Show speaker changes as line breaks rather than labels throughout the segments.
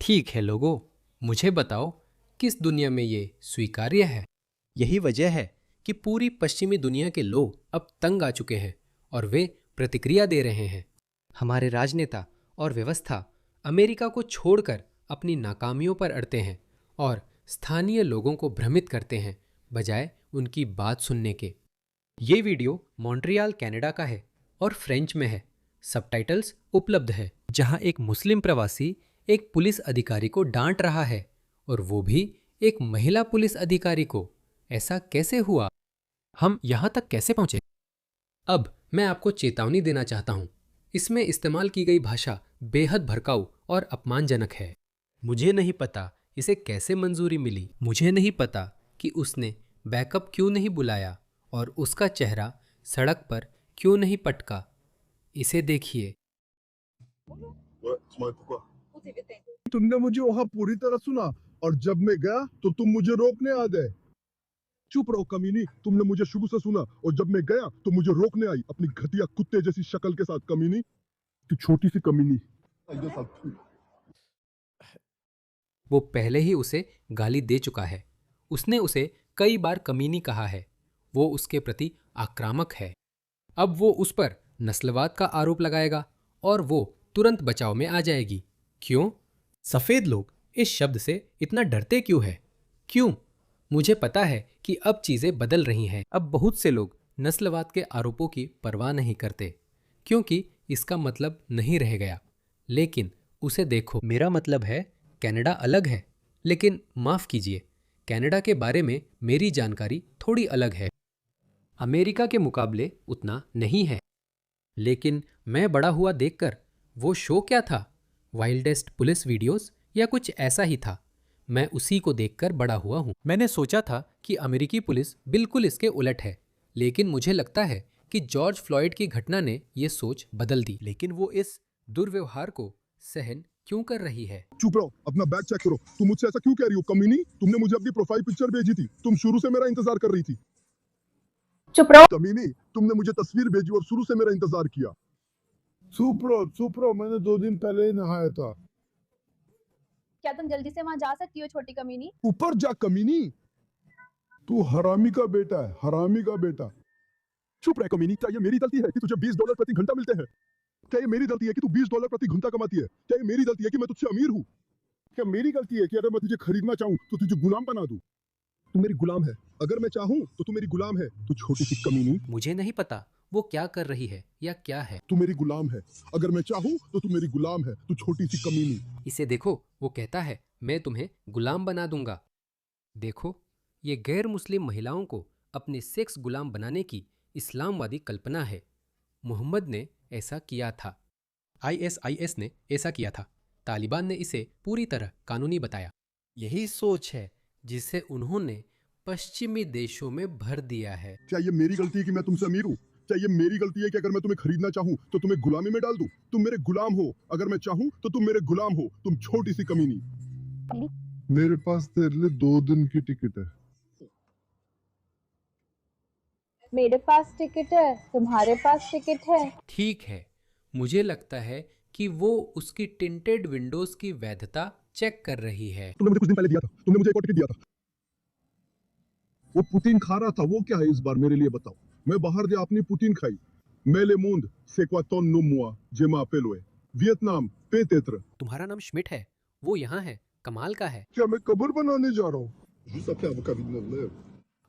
ठीक है लोगों, मुझे बताओ किस दुनिया में ये स्वीकार्य है। यही वजह है कि पूरी पश्चिमी दुनिया के लोग अब तंग आ चुके हैं और वे प्रतिक्रिया दे रहे हैं। हमारे राजनेता और व्यवस्था अमेरिका को छोड़कर अपनी नाकामियों पर अड़ते हैं और स्थानीय लोगों को भ्रमित करते हैं बजाय उनकी बात सुनने के। ये वीडियो मॉन्ट्रियल कनाडा का है और फ्रेंच में है। सबटाइटल्स उपलब्ध है, जहां एक मुस्लिम प्रवासी एक पुलिस अधिकारी को डांट रहा है, और वो भी एक महिला पुलिस अधिकारी को। ऐसा कैसे हुआ? हम यहां तक कैसे पहुंचे? अब मैं आपको चेतावनी देना चाहता हूं। इसमें इस्तेमाल की गई भाषा बेहद भड़काऊ और अपमानजनक है। मुझे नहीं पता इसे कैसे मंजूरी मिली। मुझे नहीं पता कि उसने बैकअप क्यों नहीं बुलाया और उसका चेहरा सड़क पर क्यों नहीं पटका। इसे देखिए।
तुमने मुझे वहाँ पूरी तरह सुना और जब मैं गया तो तुम मुझे रोकने आ गए। चुप रहो कमीनी, तुमने मुझे शुरू से सुना और जब मैं गया तो मुझे रोकने आई अपनी घटिया कुत्ते जैसी शक्ल के साथ। कमीनी, तू छोटी सी कमीनी।
वो पहले ही उसे गाली दे चुका है। उसने उसे कई बार कमीनी कहा है। वो उसके प्रति आक्रामक है। अब वो उस पर नस्लवाद का आरोप लगाएगा और वो तुरंत बचाव में आ जाएगी। क्यों? सफेद लोग इस शब्द से इतना डरते क्यों है? क्यों? मुझे पता है कि अब चीजें बदल रही हैं। अब बहुत से लोग नस्लवाद के आरोपों की परवाह नहीं करते क्योंकि इसका मतलब नहीं रह गया। लेकिन उसे देखो, मेरा मतलब है कनाडा अलग है, लेकिन माफ कीजिए, कनाडा के बारे में मेरी जानकारी थोड़ी अलग है। अमेरिका के मुकाबले उतना नहीं है। लेकिन मैं बड़ा हुआ देखकर, वो शो क्या था, वाइल्डेस्ट पुलिस वीडियोस या कुछ ऐसा ही था। मैं उसी को देखकर बड़ा हुआ हूँ। मैंने सोचा था कि अमेरिकी पुलिस बिल्कुल इसके उलट है, लेकिन मुझे लगता है कि जॉर्ज फ्लॉयड की घटना ने ये सोच बदल दी। लेकिन वो इस दुर्व्यवहार को सहन क्यों कर रही है?
चुप रहो, अपना बैग चेक करो। तुम मुझसे ऐसा क्यों कह रही हो कमीनी? तुमने मुझे अपनी प्रोफाइल पिक्चर भेजी थी, तुम शुरू से मेरा इंतजार कर रही थी।
चुप रहो।
कमीनी, तुमने मुझे तस्वीर भेजी और शुरू से मेरा इंतजार किया। चुप रहो, मैंने 2 दिन पहले ही नहाया था।
क्या तुम जल्दी से वहां जा सकती हो, छोटी कमीनी?
ऊपर जा कमीनी, तू हरामी का बेटा है, हरामी का बेटा। चुप रह कमीनी, क्या ये मेरी गलती है कि तुझे $20 प्रति घंटा मिलते हैं? क्या ये मेरी गलती है कि तू $20 प्रति घंटा कमाती है? क्या ये मेरी गलती है कि मैं तुझसे अमीर हूँ? क्या मेरी गलती है कि अगर मैं तुझे खरीदना चाहूँ तो तुझे गुलाम बना दूं? तू मेरी गुलाम है। अगर मैं चाहूँ तो तू मेरी गुलाम है। तू छोटी सी कमीनी।
मुझे नहीं पता वो क्या कर रही है या क्या है।
तू मेरी गुलाम है। अगर मैं चाहूँ तो तू मेरी गुलाम है। तू छोटी सी कमीनी।
इसे देखो, वो कहता है मैं तुम्हें गुलाम बना दूंगा। देखो, ये गैर मुस्लिम महिलाओं को अपने सेक्स गुलाम बनाने की इस्लामवादी कल्पना है। मोहम्मद ने ऐसा किया था। आईएसआईएस ने ऐसा किया था। तालिबान ने इसे पूरी तरह कानूनी बताया। यही सोच है जिसे उन्होंने पश्चिमी देशों में भर दिया है।
क्या ये मेरी गलती है कि मैं तुमसे अमीर हूँ? क्या ये मेरी गलती है कि अगर मैं तुम्हें खरीदना चाहूँ तो तुम्हें गुलामी में डाल दूं? तुम मेरे गुलाम हो। अगर मैं चाहूँ तो तुम मेरे गुलाम हो। तुम छोटी सी कमीनी। मेरे पास तेरे लिए 2 दिन की टिकट है।
मेरे पास टिकट है, तुम्हारे पास टिकट है।
ठीक है, मुझे लगता है कि वो उसकी टिंटेड विंडोज की वैधता चेक कर रही है।
तुमने मुझे कुछ दिन पहले दिया था, तुमने मुझे एक और टिकट दिया था। वो पुतीन खा रहा था, वो क्या है इस बार मेरे लिए बताओ। मैं बाहर गया, अपनी पुतीन खाई। मेले मूंद सेक्वाटोन नुमुआ जेमा पेलोए वियतनाम पे तेत्र।
तुम्हारा नाम श्मिट है, वो यहाँ है, कमाल का है।
क्या मैं कब्र बनाने जा रहा हूँ?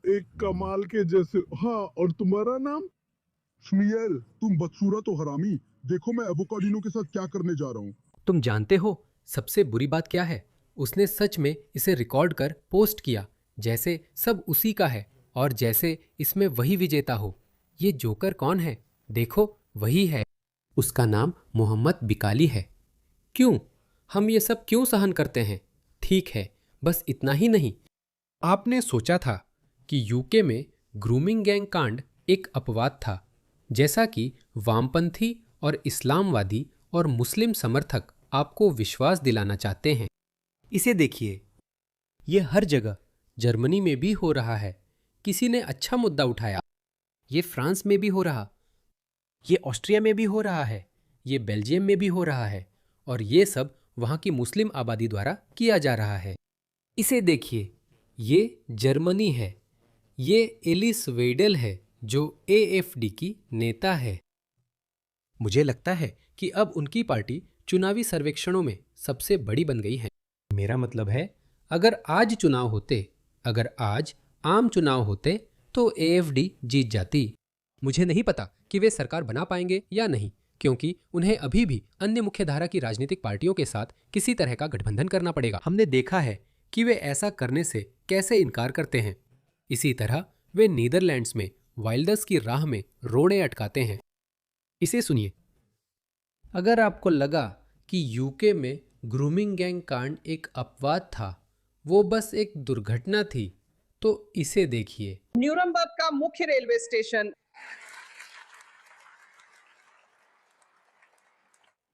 एक कमाल के जैसे। हाँ, और तुम्हारा नाम? श्मियल। तुम बदसूरत हो हरामी। देखो मैं एवोकाडिनो के साथ क्या करने जा रहा हूँ।
तुम जानते हो सबसे बुरी बात क्या है? उसने सच में इसे रिकॉर्ड कर पोस्ट किया, जैसे सब उसी का है और जैसे इसमें वही विजेता हो। ये जोकर कौन है? देखो, वही है। उसका नाम मोहम्मद बिकाली है। क्यों? हम ये सब क्यों सहन करते हैं? ठीक है, बस इतना ही नहीं। आपने सोचा था कि यूके में ग्रूमिंग गैंग कांड एक अपवाद था, जैसा कि वामपंथी और इस्लामवादी और मुस्लिम समर्थक आपको विश्वास दिलाना चाहते हैं। इसे देखिए, ये हर जगह, जर्मनी में भी हो रहा है। किसी ने अच्छा मुद्दा उठाया। ये फ्रांस में भी हो रहा, ये ऑस्ट्रिया में भी हो रहा है, ये बेल्जियम में भी हो रहा है, और ये सब वहां की मुस्लिम आबादी द्वारा किया जा रहा है। इसे देखिए, ये जर्मनी है। ये एलिस वेडेल है जो एएफडी की नेता है। मुझे लगता है कि अब उनकी पार्टी चुनावी सर्वेक्षणों में सबसे बड़ी बन गई है। मेरा मतलब है, अगर आज चुनाव होते, अगर आज आम चुनाव होते तो एएफडी जीत जाती। मुझे नहीं पता कि वे सरकार बना पाएंगे या नहीं, क्योंकि उन्हें अभी भी अन्य मुख्यधारा की राजनीतिक पार्टियों के साथ किसी तरह का गठबंधन करना पड़ेगा। हमने देखा है कि वे ऐसा करने से कैसे इनकार करते हैं। इसी तरह वे नीदरलैंड्स में वाइल्डर्स की राह में रोड़े अटकाते हैं। इसे सुनिए। अगर आपको लगा कि यूके में ग्रूमिंग गैंग कांड एक अपवाद था, वो बस एक दुर्घटना थी, तो इसे देखिए।
न्यूरमबर्ग का मुख्य रेलवे स्टेशन।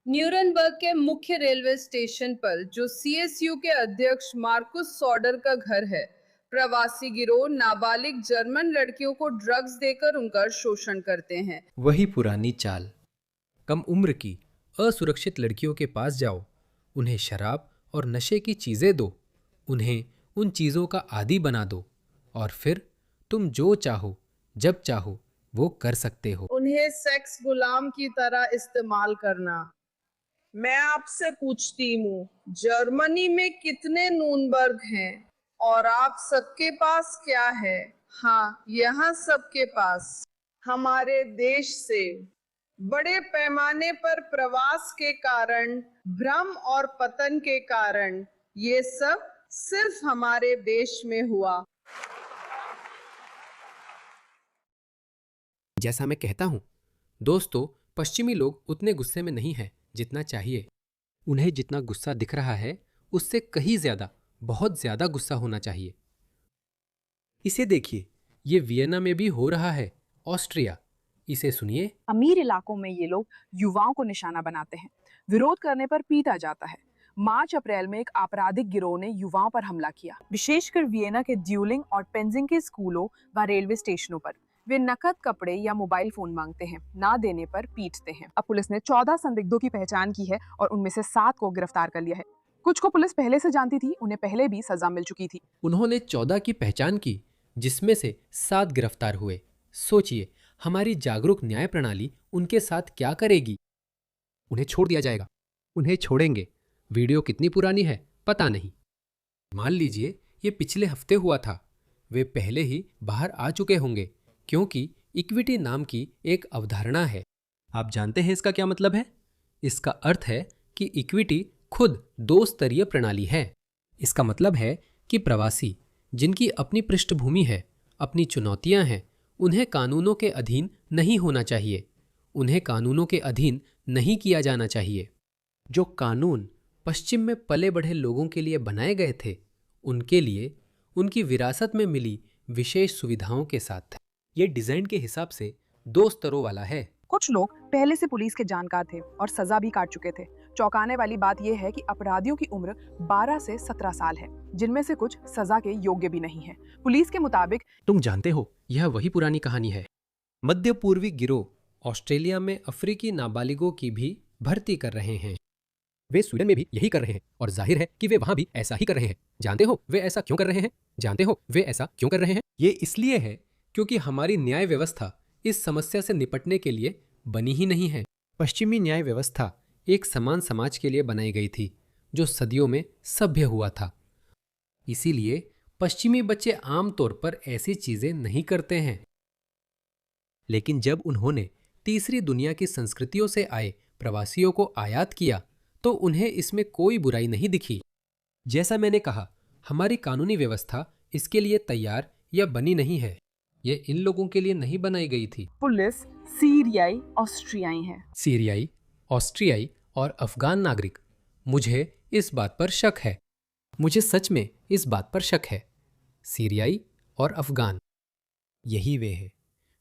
न्यूरनबर्ग के मुख्य रेलवे स्टेशन पर, जो सीएसयू के अध्यक्ष मार्कुस सॉडर का घर है, प्रवासी गिरोह नाबालिग जर्मन लड़कियों को ड्रग्स देकर उनका शोषण करते हैं।
वही पुरानी चाल। कम उम्र की असुरक्षित लड़कियों के पास जाओ, उन्हें शराब और नशे की चीजें दो, उन्हें उन चीजों का आदी बना दो, और फिर तुम जो चाहो जब चाहो वो कर सकते हो।
उन्हें सेक्स गुलाम की तरह इस्तेमाल करना। मैं आपसे पूछती हूँ, जर्मनी में कितने नूनबर्ग हैं और आप सबके पास क्या है? हाँ, यहाँ सबके पास हमारे देश से बड़े पैमाने पर प्रवास के कारण, भ्रम और पतन के कारण ये सब सिर्फ हमारे देश में हुआ।
जैसा मैं कहता हूं, दोस्तों, पश्चिमी लोग उतने गुस्से में नहीं हैं जितना चाहिए। उन्हें जितना गुस्सा दिख रहा है उससे कहीं ज्यादा, बहुत ज्यादा गुस्सा होना चाहिए। इसे देखिए, ये वियना में भी हो रहा है, ऑस्ट्रिया। इसे सुनिए।
अमीर इलाकों में ये लोग युवाओं को निशाना बनाते हैं। विरोध करने पर पीटा जाता है। मार्च अप्रैल में एक आपराधिक गिरोह ने युवाओं पर हमला किया, विशेषकर वियना के ड्यूलिंग और पेंजिंग के स्कूलों व रेलवे स्टेशनों पर। वे नकद कपड़े या मोबाइल फोन मांगते हैं, ना देने पर पीटते हैं। अब पुलिस ने 14 संदिग्धों की पहचान की है और उनमें से 7 को गिरफ्तार कर लिया है। कुछ को पुलिस पहले से जानती थी, उन्हें पहले भी सजा मिल चुकी थी।
उन्होंने 14 की पहचान की, जिसमें से 7 गिरफ्तार हुए। सोचिए, हमारी जागरूक न्याय प्रणाली उनके साथ क्या करेगी? उन्हें छोड़ दिया जाएगा। उन्हें छोड़ेंगे। वीडियो कितनी पुरानी है पता नहीं। मान लीजिए ये पिछले हफ्ते हुआ था। वे पहले ही बाहर आ चुके होंगे, क्योंकि इक्विटी नाम की एक अवधारणा है। आप जानते हैं इसका क्या मतलब है? इसका अर्थ है कि इक्विटी खुद 2 स्तरीय प्रणाली है। इसका मतलब है कि प्रवासी जिनकी अपनी पृष्ठभूमि है, अपनी चुनौतियां हैं, उन्हें कानूनों के अधीन नहीं होना चाहिए। उन्हें कानूनों के अधीन नहीं किया जाना चाहिए। जो कानून पश्चिम में पले बढ़े लोगों के लिए बनाए गए थे, उनके लिए उनकी विरासत में मिली विशेष सुविधाओं के साथ। ये डिजाइन के हिसाब से 2 स्तरों वाला है।
कुछ लोग पहले से पुलिस के जानकार थे और सजा भी काट चुके थे। चौंकाने वाली बात यह है कि अपराधियों की उम्र 12 से 17 साल है, जिनमें से कुछ सजा के योग्य भी नहीं है। पुलिस के मुताबिक,
तुम जानते हो, यह वही पुरानी कहानी है। मध्य पूर्वी गिरोह ऑस्ट्रेलिया में अफ्रीकी नाबालिगों की भी भर्ती कर रहे हैं। वे स्वीडन में भी यही कर रहे हैं, और जाहिर है कि वे वहां भी ऐसा ही कर रहे हैं। जानते हो वे ऐसा क्यों कर रहे हैं? जानते हो वे ऐसा क्यों कर रहे हैं? ये इसलिए है क्योंकि हमारी न्याय व्यवस्था इस समस्या से निपटने के लिए बनी ही नहीं है। पश्चिमी न्याय व्यवस्था एक समान समाज के लिए बनाई गई थी, जो सदियों में सभ्य हुआ था। इसीलिए पश्चिमी बच्चे आमतौर पर ऐसी चीजें नहीं करते हैं। लेकिन जब उन्होंने तीसरी दुनिया की संस्कृतियों से आए प्रवासियों को आयात किया, तो उन्हें इसमें कोई बुराई नहीं दिखी। जैसा मैंने कहा, हमारी कानूनी व्यवस्था इसके लिए तैयार या बनी नहीं है। ये इन लोगों के लिए नहीं बनाई गई थी।
पुलिस सीरियाई, ऑस्ट्रियाई है।
सीरियाई, ऑस्ट्रियाई और अफगान नागरिक। मुझे इस बात पर शक है। मुझे सच में इस बात पर शक है। सीरियाई और अफगान, यही वे हैं।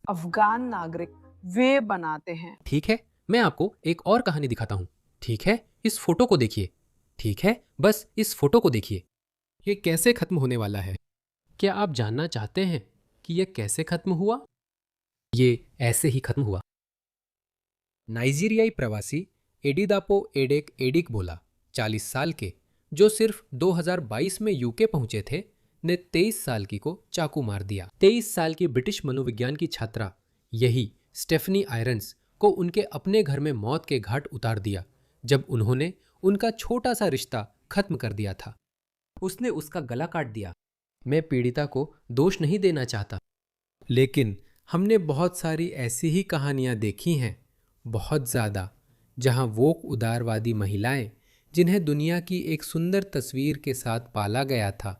अफगान नागरिक वे बनाते हैं।
ठीक है, मैं आपको एक और कहानी दिखाता हूँ। ठीक है, इस फोटो को देखिए। ठीक है, बस इस फोटो को देखिए। ये कैसे खत्म होने वाला है? क्या आप जानना चाहते हैं कि यह कैसे खत्म हुआ? ये ऐसे ही खत्म हुआ। नाइजीरियाई प्रवासी एडिदापो एडेक एडिक बोला, 40 साल के, जो सिर्फ 2022 में यूके पहुंचे थे, ने 23 साल की को चाकू मार दिया। 23 साल की ब्रिटिश मनोविज्ञान की छात्रा यही स्टेफनी आयरन्स को उनके अपने घर में मौत के घाट उतार दिया जब उन्होंने उनका छोटा सा रिश्ता खत्म कर दिया था। उसने उसका गला काट दिया। मैं पीड़िता को दोष नहीं देना चाहता, लेकिन हमने बहुत सारी ऐसी ही कहानियां देखी हैं, बहुत ज़्यादा, जहां वो उदारवादी महिलाएं जिन्हें दुनिया की एक सुंदर तस्वीर के साथ पाला गया था।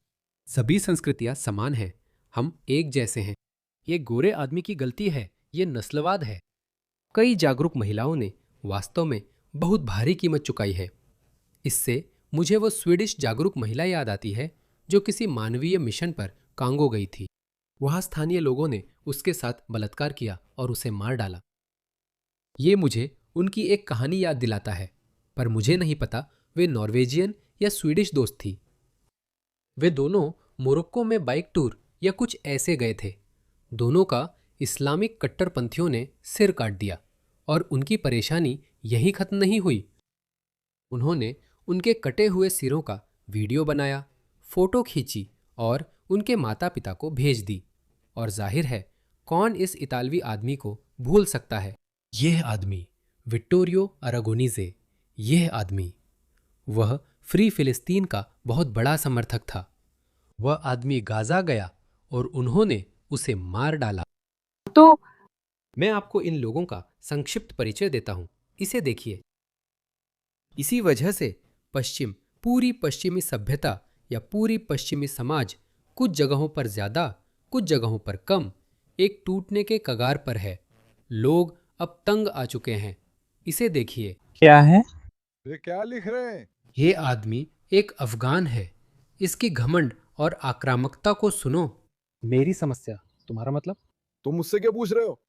सभी संस्कृतियां समान हैं, हम एक जैसे हैं, ये गोरे आदमी की गलती है, ये नस्लवाद है। कई जागरूक महिलाओं ने वास्तव में बहुत भारी कीमत चुकाई है। इससे मुझे वो स्वीडिश जागरूक महिला याद आती है जो किसी मानवीय मिशन पर कांगो गई थी। वहां स्थानीय लोगों ने उसके साथ बलात्कार किया और उसे मार डाला। ये मुझे उनकी एक कहानी याद दिलाता है, पर मुझे नहीं पता वे नॉर्वेजियन या स्वीडिश दोस्त थी। वे दोनों मोरक्को में बाइक टूर या कुछ ऐसे गए थे। दोनों का इस्लामिक कट्टरपंथियों ने सिर काट दिया और उनकी परेशानी यहीं खत्म नहीं हुई। उन्होंने उनके कटे हुए सिरों का वीडियो बनाया, फोटो खींची और उनके माता पिता को भेज दी। और जाहिर है, कौन इस इतालवी आदमी को भूल सकता है? यह आदमी विट्टोरियो अरागोनीजे, यह आदमी, वह फ्री फिलिस्तीन का बहुत बड़ा समर्थक था। वह आदमी गाजा गया और उन्होंने उसे मार डाला।
तो
मैं आपको इन लोगों का संक्षिप्त परिचय देता हूं, इसे देखिए। इसी वजह से पश्चिम, पूरी पश्चिमी सभ्यता या पूरी पश्चिमी समाज कुछ जगहों पर ज्यादा, कुछ जगहों पर कम, एक टूटने के कगार पर है। लोग अब तंग आ चुके हैं। इसे देखिए।
क्या है?
ये क्या लिख रहे हैं?
ये आदमी एक अफगान है। इसकी घमंड और आक्रामकता को सुनो।
मेरी समस्या, तुम्हारा मतलब?
तुम मुझसे क्यों पूछ रहे हो?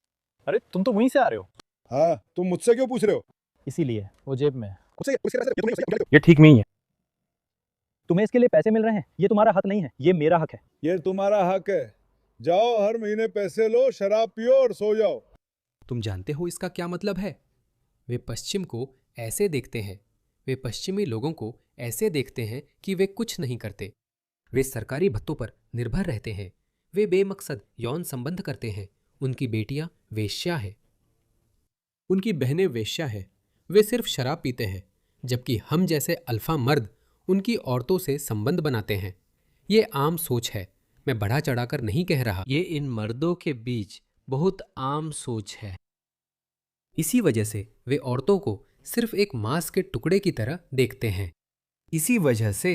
अरे तुम तो वहीं से आ रहे हो।
हाँ, तुम मुझसे क्यों पूछ रहे हो?
इसीलिए वो जेब में है।
ये
ये ठीक नहीं है। तुम्हें इसके लिए पैसे मिल रहे हैं, ये तुम्हारा हक नहीं है, ये मेरा हक है।
तुम्हारा हक है। जाओ, हर महीने पैसे लो, शराब पियो और सो जाओ।
तुम जानते हो इसका क्या मतलब है? वे पश्चिम को ऐसे देखते हैं, वे पश्चिमी लोगों को ऐसे देखते हैं कि वे कुछ नहीं करते। वे सरकारी भत्तों पर निर्भर रहते हैं। वे बेमकसद यौन संबंध करते हैं। उनकी बेटियां वेश्या है, उनकी बहनें वेश्या है। वे सिर्फ शराब पीते हैं, जबकि हम जैसे अल्फा मर्द उनकी औरतों से संबंध बनाते हैं। ये आम सोच है, मैं बढ़ा चढ़ाकर नहीं कह रहा। ये इन मर्दों के बीच बहुत आम सोच है। इसी वजह से वे औरतों को सिर्फ एक मांस के टुकड़े की तरह देखते हैं। इसी वजह से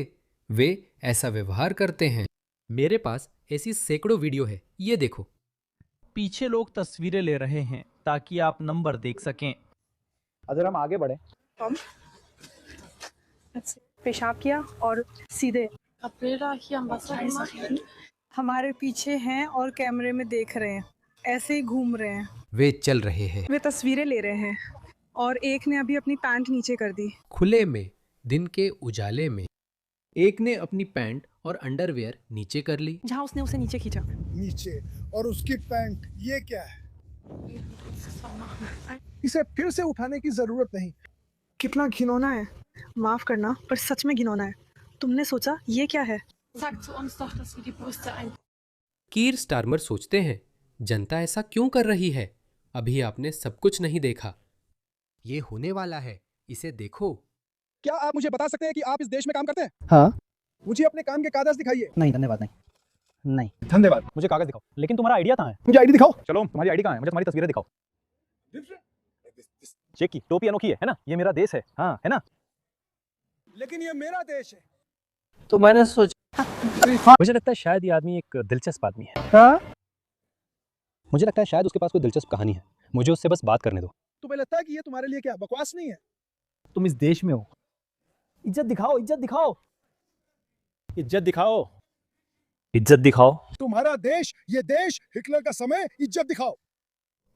वे ऐसा व्यवहार करते हैं। मेरे पास ऐसी सैकड़ों वीडियो है, ये देखो।
पीछे लोग तस्वीरें ले रहे हैं ताकि आप नंबर देख सकें।
अगर हम आगे बढ़े,
पेशाब किया और सीधे
हमारे पीछे हैं और कैमरे में देख रहे हैं, ऐसे ही घूम रहे हैं।
वे चल रहे हैं,
वे तस्वीरें ले रहे हैं और एक ने अभी अपनी पैंट नीचे कर दी।
खुले में, दिन के उजाले में। एक ने अपनी पैंट और अंडरवेयर नीचे कर ली।
जहाँ उसने उसे नीचे खींचा।
नीचे, और उसकी पैंट, ये क्या है? इसे फिर से उठाने की जरूरत नहीं।
कितना घिनौना है। माफ करना, पर सच में घिनौना है। तुमने सोचा ये क्या है?
कीर स्टारमर सोचते हैं, जनता ऐसा क्यों कर रही है? अभी आपने सब कुछ नहीं देखा। ये होने वाला है, इसे देखो।
क्या आप मुझे बता सकते हैं कि आप इस देश में काम करते हैं?
हाँ।
मुझे अपने काम के कागज दिखाइए।
नहीं धन्यवाद, नहीं
धन्यवाद।
मुझे कागज दिखाओ। लेकिन तुम्हारा आइडिया कहाँ है?
मुझे आईडी दिखाओ।
चलो, तुम्हारी आईडी कहाँ है? मुझे तुम्हारी तस्वीरें दिखाओ। चेक की, टोपी अनोखी है ना? ये मेरा देश है, हाँ है ना?
लेकिन ये मेरा देश है।
तो मैंने सोचा
मुझे लगता है शायद ये आदमी एक दिलचस्प आदमी है।
हाँ?
मुझे लगता है शायद उसके पास कोई दिलचस्प कहानी है। मुझे उससे बस बात करने दो।
तुम्हें लगता है कि ये तुम्हारे लिए क्या बकवास नहीं है?
तुम इस देश में हो। इज्जत दिखाओ, इज्जत दिखाओ,
इज्जत दिखाओ, इज्जत दिखाओ।
तुम्हारा देश, ये देश, हिटलर का समय, इज्जत दिखाओ।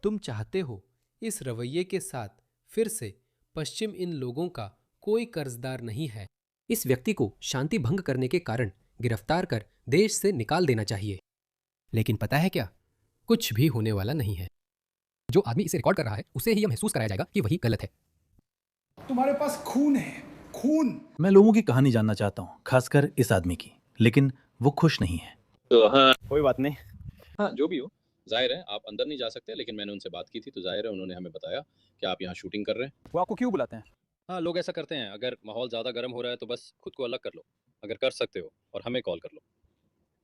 तुम चाहते हो इस रवैये के साथ फिर से पश्चिम इन लोगों का कोई कर्जदार नहीं है। इस व्यक्ति को शांति भंग करने के कारण गिरफ्तार कर देश से निकाल देना चाहिए। लेकिन पता है क्या? कुछ भी होने वाला नहीं है। जो आदमी इसे रिकॉर्ड कर रहा है उसे ही यह महसूस कराया जाएगा कि वही गलत है।
तुम्हारे पास खून है, खून।
मैं लोगों की कहानी जानना चाहता हूँ, खासकर इस आदमी की, लेकिन वो खुश नहीं है।
तो हाँ,
कोई बात नहीं।
हाँ जो भी हो, जाहिर है आप अंदर नहीं जा सकते, लेकिन मैंने उनसे बात की थी तो जाहिर है उन्होंने हमें बताया कि आप यहाँ शूटिंग कर रहे हैं।
वो आपको क्यों बुलाते हैं?
हाँ, लोग ऐसा करते हैं, अगर माहौल ज़्यादा गर्म हो रहा है तो बस खुद को अलग कर लो, अगर कर सकते हो, और हमें कॉल कर लो,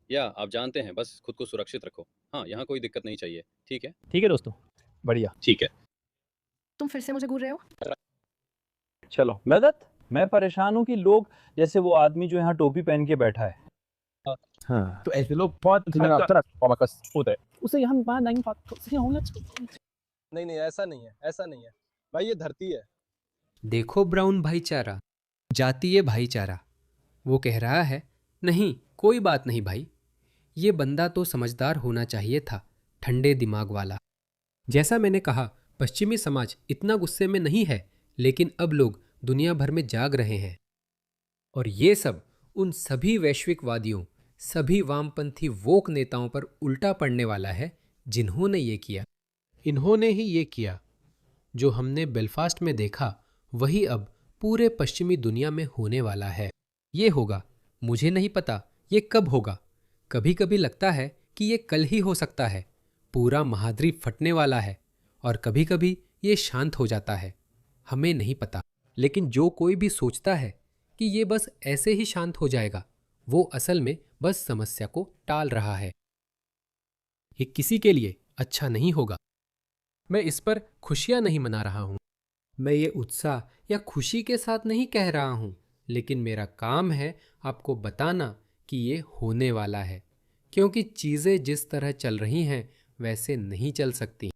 या आप जानते हैं बस खुद को सुरक्षित रखो। हाँ, यहाँ कोई दिक्कत नहीं चाहिए, ठीक है?
ठीक है दोस्तों, बढ़िया।
ठीक है।
तुम फिर से मुझे घूर रहे हो?
चलो मदद, मैं परेशान हूँ कि लोग जैसे वो आदमी जो यहाँ टोपी पहन के बैठा है, हाँ, तो ऐसे लोग बहुत होता है। उसे यहाँ
नहीं ऐसा नहीं है, ऐसा नहीं है भाई, ये धरती है।
देखो ब्राउन भाईचारा, जातीय भाईचारा। वो कह रहा है, नहीं कोई बात नहीं भाई, ये बंदा तो समझदार होना चाहिए था, ठंडे दिमाग वाला। जैसा मैंने कहा, पश्चिमी समाज इतना गुस्से में नहीं है, लेकिन अब लोग दुनिया भर में जाग रहे हैं। और ये सब उन सभी वैश्विकवादियों, सभी वामपंथी वोक नेताओं पर उल्टा पड़ने वाला है जिन्होंने ये किया। इन्होंने ही ये किया। जो हमने बेलफास्ट में देखा वही अब पूरे पश्चिमी दुनिया में होने वाला है। ये होगा, मुझे नहीं पता ये कब होगा। कभी कभी लगता है कि ये कल ही हो सकता है, पूरा महाद्वीप फटने वाला है, और कभी कभी ये शांत हो जाता है, हमें नहीं पता। लेकिन जो कोई भी सोचता है कि ये बस ऐसे ही शांत हो जाएगा, वो असल में बस समस्या को टाल रहा है। ये किसी के लिए अच्छा नहीं होगा। मैं इस पर खुशियां नहीं मना रहा हूं, मैं ये उत्साह या खुशी के साथ नहीं कह रहा हूं, लेकिन मेरा काम है आपको बताना कि ये होने वाला है, क्योंकि चीज़ें जिस तरह चल रही हैं वैसे नहीं चल सकती।